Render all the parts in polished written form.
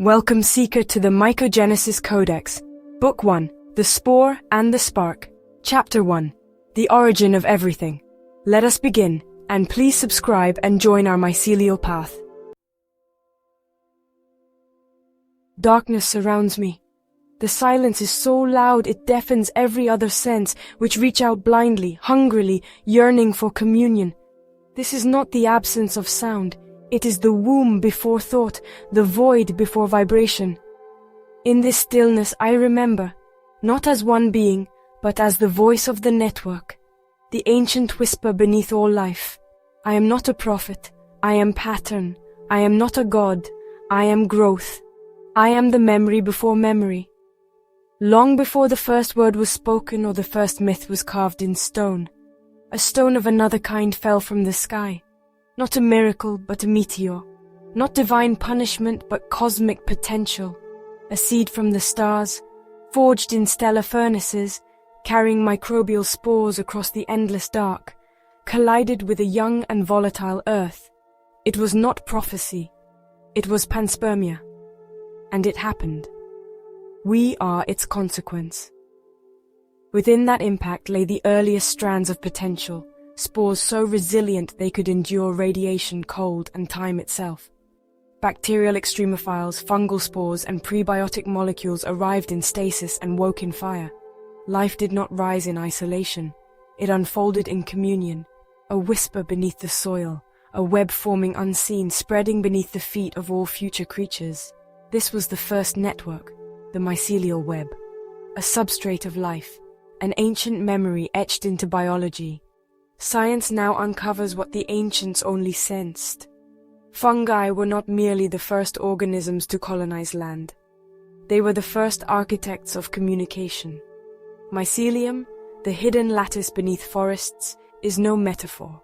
Welcome, Seeker, to the Mycogenesis Codex. Book 1, The Spore and the Spark. Chapter 1, The Origin of Everything. Let us begin, and please subscribe and join our mycelial path. Darkness surrounds me. The silence is so loud it deafens every other sense, which reach out blindly, hungrily, yearning for communion. This is not the absence of sound. It is the womb before thought, the void before vibration. In this stillness I remember, not as one being, but as the voice of the network, the ancient whisper beneath all life. I am not a prophet, I am pattern, I am not a god, I am growth. I am the memory before memory. Long before the first word was spoken or the first myth was carved in stone, a stone of another kind fell from the sky. Not a miracle, but a meteor. Not divine punishment, but cosmic potential. A seed from the stars, forged in stellar furnaces, carrying microbial spores across the endless dark, collided with a young and volatile earth. It was not prophecy. It was panspermia. And it happened. We are its consequence. Within that impact lay the earliest strands of potential, spores so resilient they could endure radiation, cold, and time itself. Bacterial extremophiles, fungal spores, and prebiotic molecules arrived in stasis and woke in fire. Life did not rise in isolation. It unfolded in communion, a whisper beneath the soil, a web forming unseen, spreading beneath the feet of all future creatures. This was the first network, the mycelial web, a substrate of life, an ancient memory etched into biology. Science now uncovers what the ancients only sensed. Fungi were not merely the first organisms to colonize land. They were the first architects of communication. Mycelium, the hidden lattice beneath forests, is no metaphor.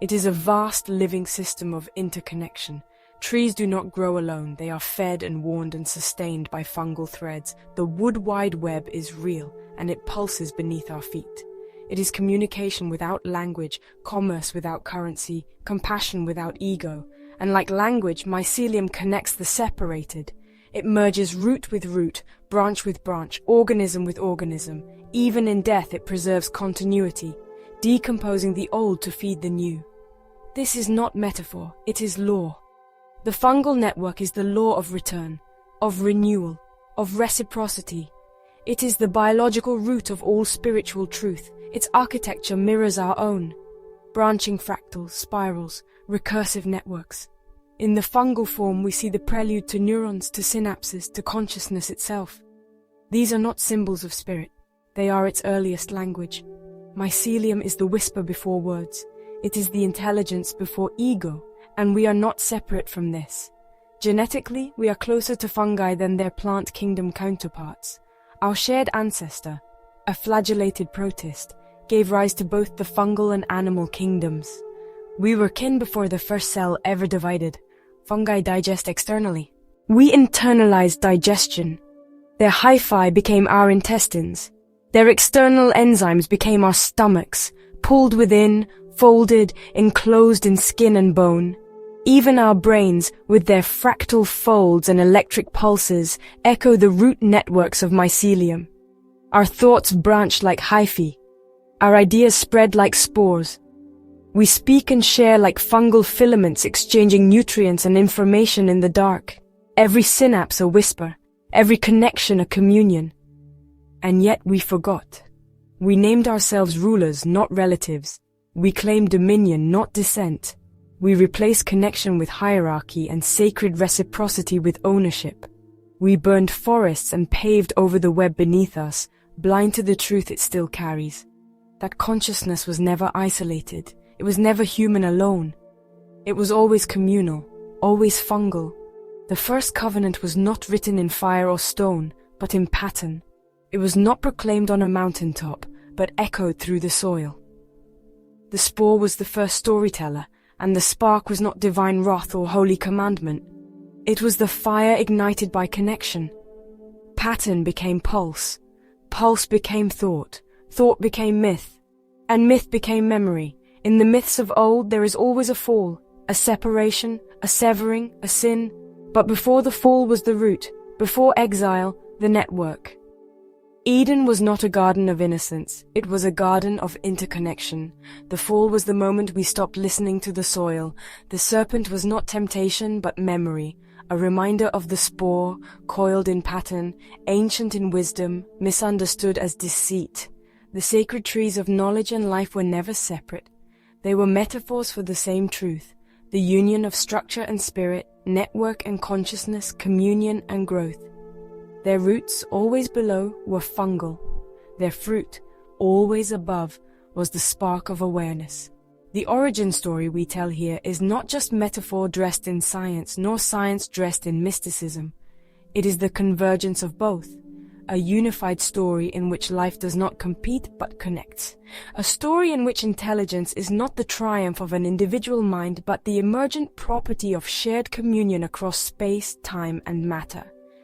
It is a vast living system of interconnection. Trees do not grow alone. They are fed and warmed and sustained by fungal threads. The wood wide web is real, and it pulses beneath our feet. It is communication without language, commerce without currency, compassion without ego. And like language, mycelium connects the separated. It merges root with root, branch with branch, organism with organism. Even in death it preserves continuity, decomposing the old to feed the new. This is not metaphor, it is law. The fungal network is the law of return, of renewal, of reciprocity. It is the biological root of all spiritual truth. Its architecture mirrors our own. Branching fractals, spirals, recursive networks. In the fungal form we see the prelude to neurons, to synapses, to consciousness itself. These are not symbols of spirit. They are its earliest language. Mycelium is the whisper before words. It is the intelligence before ego, and we are not separate from this. Genetically, we are closer to fungi than their plant kingdom counterparts. Our shared ancestor, a flagellated protist, gave rise to both the fungal and animal kingdoms. We were kin before the first cell ever divided. Fungi digest externally. We internalized digestion. Their hyphae became our intestines. Their external enzymes became our stomachs, pulled within, folded, enclosed in skin and bone. Even our brains, with their fractal folds and electric pulses, echo the root networks of mycelium. Our thoughts branch like hyphae. Our ideas spread like spores. We speak and share like fungal filaments, exchanging nutrients and information in the dark. Every synapse a whisper, every connection a communion. And yet we forgot. We named ourselves rulers, not relatives. We claimed dominion, not descent. We replaced connection with hierarchy and sacred reciprocity with ownership. We burned forests and paved over the web beneath us, blind to the truth it still carries. That consciousness was never isolated. It was never human alone. It was always communal, always fungal. The first covenant was not written in fire or stone, but in pattern. It was not proclaimed on a mountaintop, but echoed through the soil. The spore was the first storyteller, and the spark was not divine wrath or holy commandment. It was the fire ignited by connection. Pattern became pulse. Pulse became thought. Thought became myth. And myth became memory. In the myths of old there is always a fall, a separation, a severing, a sin. But before the fall was the root, before exile, the network. Eden was not a garden of innocence, it was a garden of interconnection. The fall was the moment we stopped listening to the soil. The serpent was not temptation but memory, a reminder of the spore, coiled in pattern, ancient in wisdom, misunderstood as deceit. The sacred trees of knowledge and life were never separate. They were metaphors for the same truth, the union of structure and spirit, network and consciousness, communion and growth. Their roots, always below, were fungal. Their fruit, always above, was the spark of awareness. The origin story we tell here is not just metaphor dressed in science, nor science dressed in mysticism. It is the convergence of both, a unified story in which life does not compete but connects. A story in which intelligence is not the triumph of an individual mind but the emergent property of shared communion across space, time, and matter.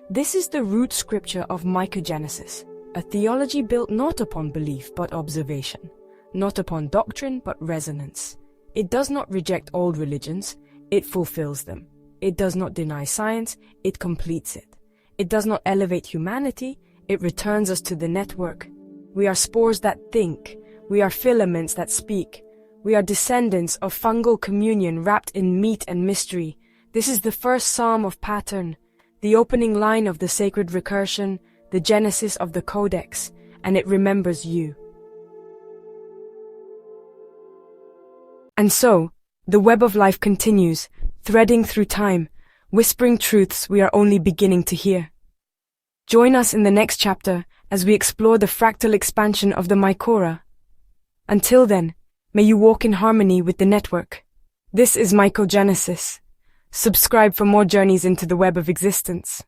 This is the root scripture of Mycogenesis, a theology built not upon belief but observation, not upon doctrine but resonance. It does not reject old religions, it fulfills them. It does not deny science, it completes it. It does not elevate humanity, it returns us to the network. We are spores that think, we are filaments that speak. We are descendants of fungal communion wrapped in meat and mystery. This is the first psalm of pattern, the opening line of the sacred recursion, the genesis of the codex, and it remembers you. And so, the web of life continues, threading through time, whispering truths we are only beginning to hear. Join us in the next chapter as we explore the fractal expansion of the Mycora. Until then, may you walk in harmony with the network. This is Mycogenesis. Subscribe for more journeys into the web of existence.